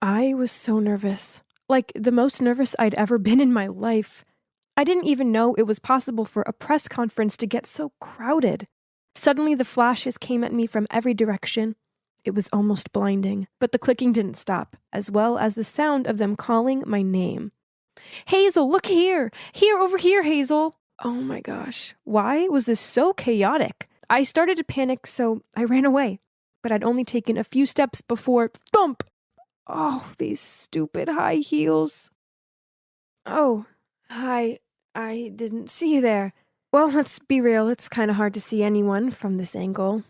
I was so nervous. Like, the most nervous I'd ever been in my life. I didn't even know it was possible for a press conference to get so crowded. Suddenly, the flashes came at me from every direction. It was almost blinding, but the clicking didn't stop, as well as the sound of them calling my name. Hazel, look here! Here, over here, Hazel! Oh my gosh, why was this so chaotic? I started to panic, so I ran away. But I'd only taken a few steps before thump! Oh, these stupid high heels. Oh, hi. I didn't see you there. Well, let's be real, it's kind of hard to see anyone from this angle.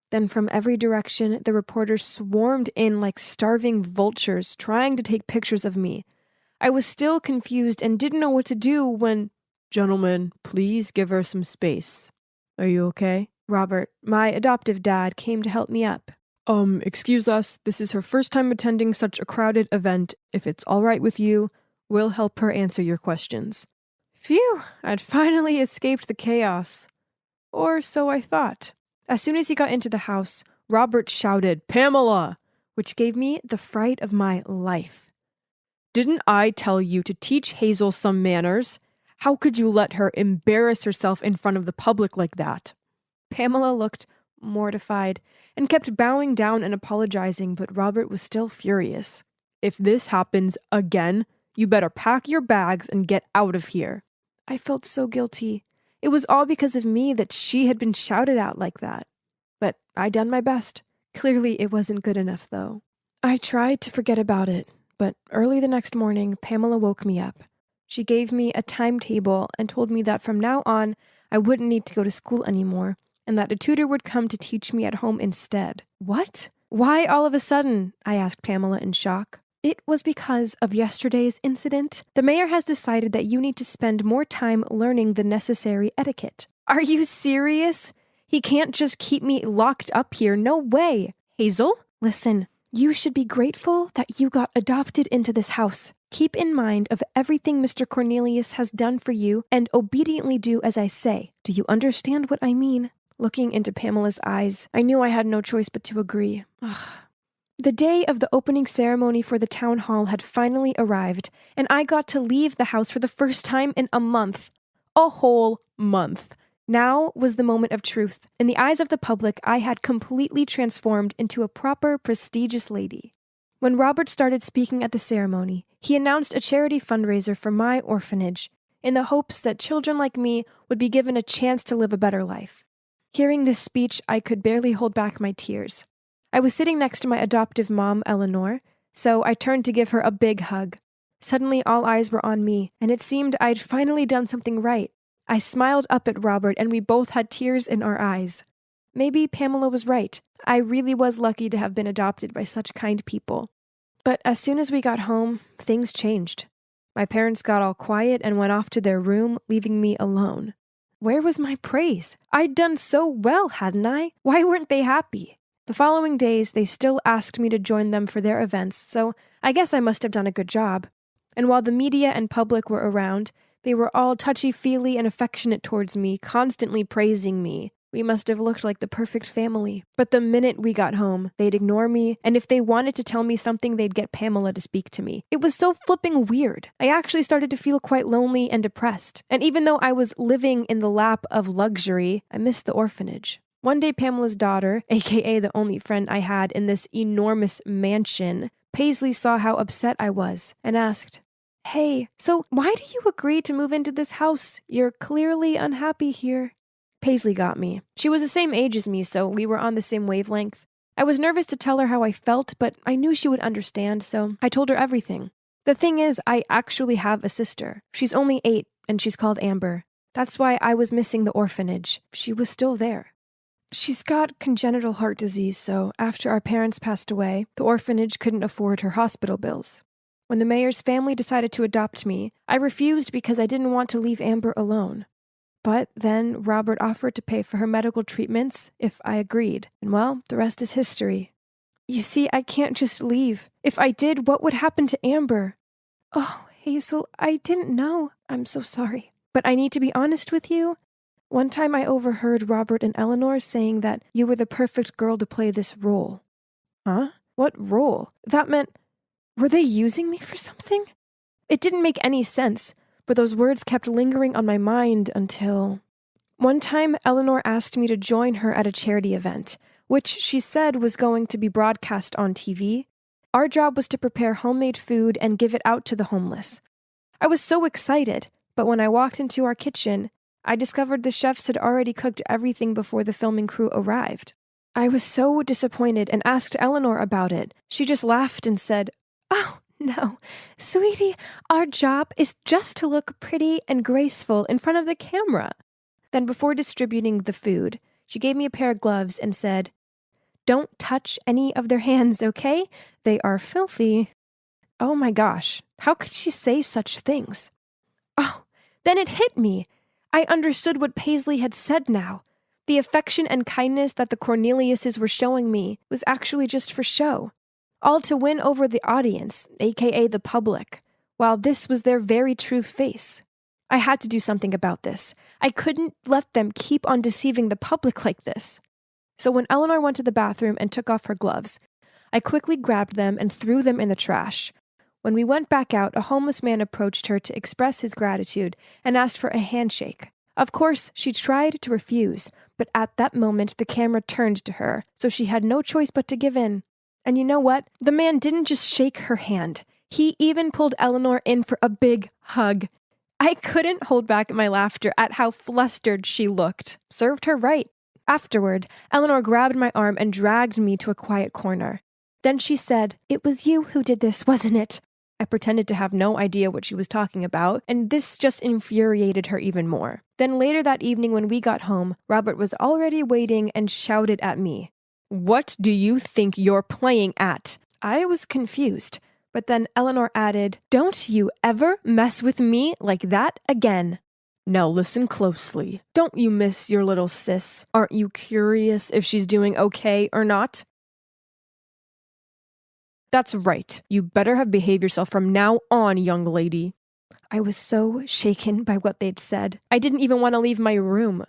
Then from every direction, the reporters swarmed in like starving vultures, trying to take pictures of me. I was still confused and didn't know what to do when... Gentlemen, please give her some space. Are you okay? Robert, my adoptive dad, came to help me up. Excuse us, this is her first time attending such a crowded event. If it's all right with you, we'll help her answer your questions. Phew, I'd finally escaped the chaos. Or so I thought. As soon as he got into the house, Robert shouted, "Pamela!" which gave me the fright of my life. Didn't I tell you to teach Hazel some manners? How could you let her embarrass herself in front of the public like that? Pamela looked mortified and kept bowing down and apologizing, but Robert was still furious. If this happens again, you better pack your bags and get out of here. I felt so guilty. It was all because of me that she had been shouted at like that. But I'd done my best. Clearly it wasn't good enough, though. I tried to forget about it, but early the next morning, Pamela woke me up. She gave me a timetable and told me that from now on, I wouldn't need to go to school anymore, and that a tutor would come to teach me at home instead. What? Why all of a sudden? I asked Pamela in shock. It was because of yesterday's incident. The mayor has decided that you need to spend more time learning the necessary etiquette. Are you serious? He can't just keep me locked up here. No way. Hazel? Listen, you should be grateful that you got adopted into this house. Keep in mind of everything Mr. Cornelius has done for you and obediently do as I say. Do you understand what I mean? Looking into Pamela's eyes, I knew I had no choice but to agree. The day of the opening ceremony for the town hall had finally arrived, and I got to leave the house for the first time in a month. A whole month. Now was the moment of truth. In the eyes of the public, I had completely transformed into a proper, prestigious lady. When Robert started speaking at the ceremony, he announced a charity fundraiser for my orphanage, in the hopes that children like me would be given a chance to live a better life. Hearing this speech, I could barely hold back my tears. I was sitting next to my adoptive mom, Eleanor, so I turned to give her a big hug. Suddenly, all eyes were on me, and it seemed I'd finally done something right. I smiled up at Robert, and we both had tears in our eyes. Maybe Pamela was right. I really was lucky to have been adopted by such kind people. But as soon as we got home, things changed. My parents got all quiet and went off to their room, leaving me alone. Where was my praise? I'd done so well, hadn't I? Why weren't they happy? The following days, they still asked me to join them for their events, so I guess I must have done a good job. And while the media and public were around, they were all touchy-feely and affectionate towards me, constantly praising me. We must have looked like the perfect family. But the minute we got home, they'd ignore me, and if they wanted to tell me something, they'd get Pamela to speak to me. It was so flipping weird. I actually started to feel quite lonely and depressed. And even though I was living in the lap of luxury, I missed the orphanage. One day, Pamela's daughter, aka the only friend I had in this enormous mansion, Paisley, saw how upset I was and asked, "Hey, so why do you agree to move into this house? You're clearly unhappy here." Paisley got me. She was the same age as me, so we were on the same wavelength. I was nervous to tell her how I felt, but I knew she would understand, so I told her everything. The thing is, I actually have a sister. She's only 8, and she's called Amber. That's why I was missing the orphanage. She was still there. She's got congenital heart disease, so after our parents passed away, the orphanage couldn't afford her hospital bills. When the mayor's family decided to adopt me, I refused because I didn't want to leave Amber alone. But then Robert offered to pay for her medical treatments if I agreed, and well, the rest is history. You see, I can't just leave. If I did, what would happen to Amber? Oh, Hazel, I didn't know. I'm so sorry. But I need to be honest with you. One time I overheard Robert and Eleanor saying that you were the perfect girl to play this role. Huh? What role? That meant... Were they using me for something? It didn't make any sense, but those words kept lingering on my mind until... One time, Eleanor asked me to join her at a charity event, which she said was going to be broadcast on TV. Our job was to prepare homemade food and give it out to the homeless. I was so excited, but when I walked into our kitchen, I discovered the chefs had already cooked everything before the filming crew arrived. I was so disappointed and asked Eleanor about it. She just laughed and said, "Oh, no, sweetie, our job is just to look pretty and graceful in front of the camera." Then before distributing the food, she gave me a pair of gloves and said, "Don't touch any of their hands, okay? They are filthy." Oh my gosh, how could she say such things? Oh, then it hit me. I understood what Paisley had said now. The affection and kindness that the Corneliuses were showing me was actually just for show. All to win over the audience, aka the public, while this was their very true face. I had to do something about this. I couldn't let them keep on deceiving the public like this. So when Eleanor went to the bathroom and took off her gloves, I quickly grabbed them and threw them in the trash. When we went back out, a homeless man approached her to express his gratitude and asked for a handshake. Of course, she tried to refuse, but at that moment the camera turned to her, so she had no choice but to give in. And you know what? The man didn't just shake her hand. He even pulled Eleanor in for a big hug. I couldn't hold back my laughter at how flustered she looked. Served her right. Afterward, Eleanor grabbed my arm and dragged me to a quiet corner. Then she said, "It was you who did this, wasn't it?" I pretended to have no idea what she was talking about, and this just infuriated her even more. Then later that evening when we got home, Robert was already waiting and shouted at me, "What do you think you're playing at?" I was confused, but then Eleanor added, "Don't you ever mess with me like that again." Now listen closely. Don't you miss your little sis? Aren't you curious if she's doing okay or not? That's right. You better have behaved yourself from now on, young lady. I was so shaken by what they'd said. I didn't even want to leave my room.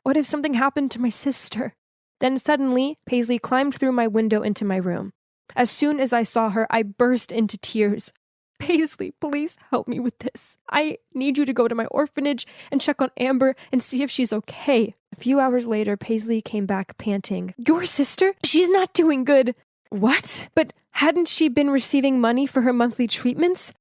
What if something happened to my sister? Then suddenly, Paisley climbed through my window into my room. As soon as I saw her, I burst into tears. "Paisley, please help me with this. I need you to go to my orphanage and check on Amber and see if she's okay." A few hours later, Paisley came back panting. "Your sister? She's not doing good." What? But hadn't she been receiving money for her monthly treatments?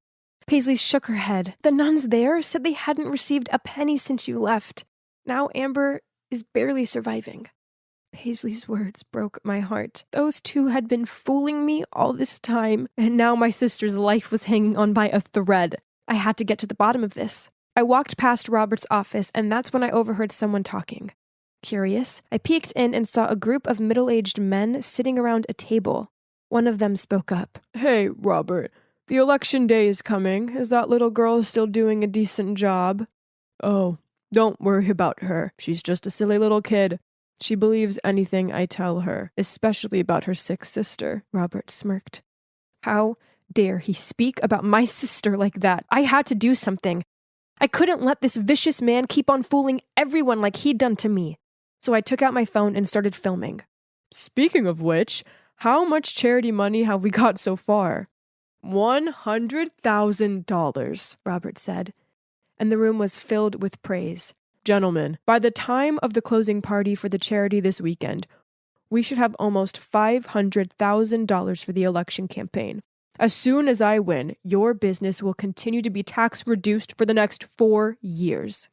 Paisley shook her head. "The nuns there said they hadn't received a penny since you left. Now Amber is barely surviving." Paisley's words broke my heart. Those two had been fooling me all this time, and now my sister's life was hanging on by a thread. I had to get to the bottom of this. I walked past Robert's office, and that's when I overheard someone talking. Curious, I peeked in and saw a group of middle-aged men sitting around a table. One of them spoke up. "Hey, Robert, the election day is coming. Is that little girl still doing a decent job?" "Oh, don't worry about her. She's just a silly little kid. She believes anything I tell her, especially about her sick sister," Robert smirked. How dare he speak about my sister like that? I had to do something. I couldn't let this vicious man keep on fooling everyone like he'd done to me. So I took out my phone and started filming. "Speaking of which, how much charity money have we got so far?" $100,000, Robert said, and the room was filled with praise. "Gentlemen, by the time of the closing party for the charity this weekend, we should have almost $500,000 for the election campaign. As soon as I win, your business will continue to be tax reduced for the next 4 years."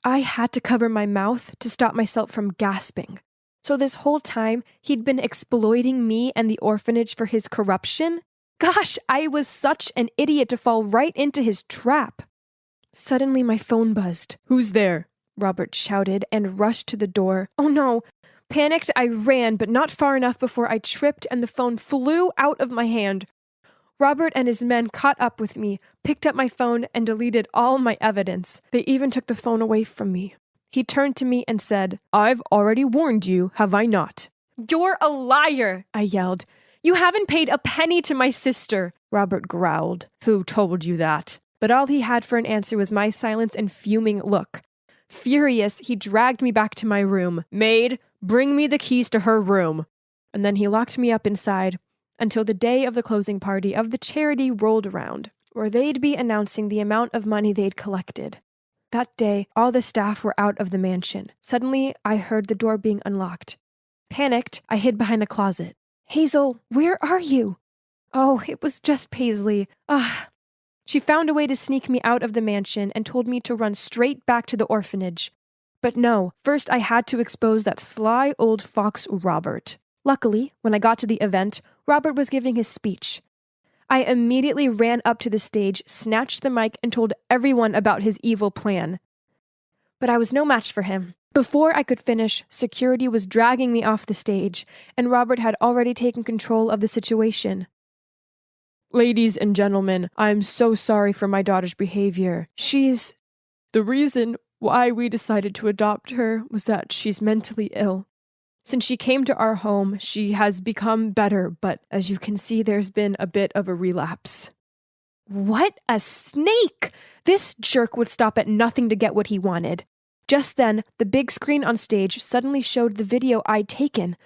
I had to cover my mouth to stop myself from gasping. So this whole time, he'd been exploiting me and the orphanage for his corruption? Gosh, I was such an idiot to fall right into his trap. Suddenly my phone buzzed. "Who's there?" Robert shouted and rushed to the door. Oh no! Panicked, I ran, but not far enough before I tripped and the phone flew out of my hand. Robert and his men caught up with me, picked up my phone, and deleted all my evidence. They even took the phone away from me. He turned to me and said, "I've already warned you, have I not?" "You're a liar!" I yelled. "You haven't paid a penny to my sister," Robert growled. "Who told you that?" But all he had for an answer was my silence and fuming look. Furious, he dragged me back to my room. "Maid, bring me the keys to her room." And then he locked me up inside, until the day of the closing party of the charity rolled around, where they'd be announcing the amount of money they'd collected. That day, all the staff were out of the mansion. Suddenly, I heard the door being unlocked. Panicked, I hid behind the closet. "Hazel, where are you?" Oh, it was just Paisley. She found a way to sneak me out of the mansion and told me to run straight back to the orphanage. But no, first I had to expose that sly old fox Robert. Luckily, when I got to the event, Robert was giving his speech. I immediately ran up to the stage, snatched the mic, and told everyone about his evil plan. But I was no match for him. Before I could finish, security was dragging me off the stage, and Robert had already taken control of the situation. "Ladies and gentlemen, I'm so sorry for my daughter's behavior. The reason why we decided to adopt her was that she's mentally ill. Since she came to our home, she has become better, but as you can see, there's been a bit of a relapse." What a snake! This jerk would stop at nothing to get what he wanted. Just then, the big screen on stage suddenly showed the video I'd taken,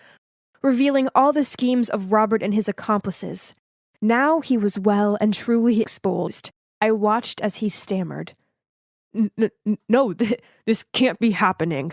revealing all the schemes of Robert and his accomplices. Now he was well and truly exposed. I watched as he stammered. No, this can't be happening."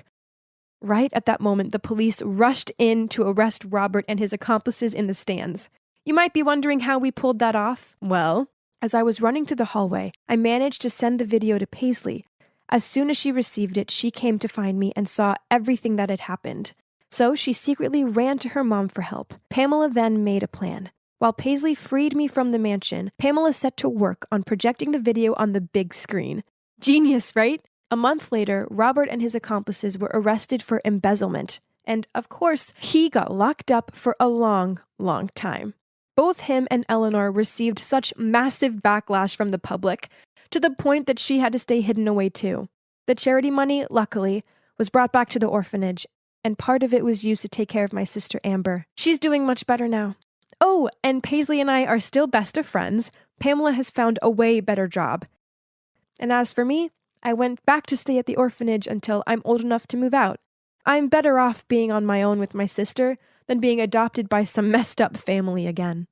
Right at that moment, the police rushed in to arrest Robert and his accomplices in the stands. You might be wondering how we pulled that off. Well, as I was running through the hallway, I managed to send the video to Paisley. As soon as she received it, she came to find me and saw everything that had happened. So she secretly ran to her mom for help. Pamela then made a plan. While Paisley freed me from the mansion, Pamela set to work on projecting the video on the big screen. Genius, right? A month later, Robert and his accomplices were arrested for embezzlement. And, of course, he got locked up for a long, long time. Both him and Eleanor received such massive backlash from the public, to the point that she had to stay hidden away too. The charity money, luckily, was brought back to the orphanage, and part of it was used to take care of my sister Amber. She's doing much better now. Oh, and Paisley and I are still best of friends. Pamela has found a way better job. And as for me, I went back to stay at the orphanage until I'm old enough to move out. I'm better off being on my own with my sister than being adopted by some messed up family again.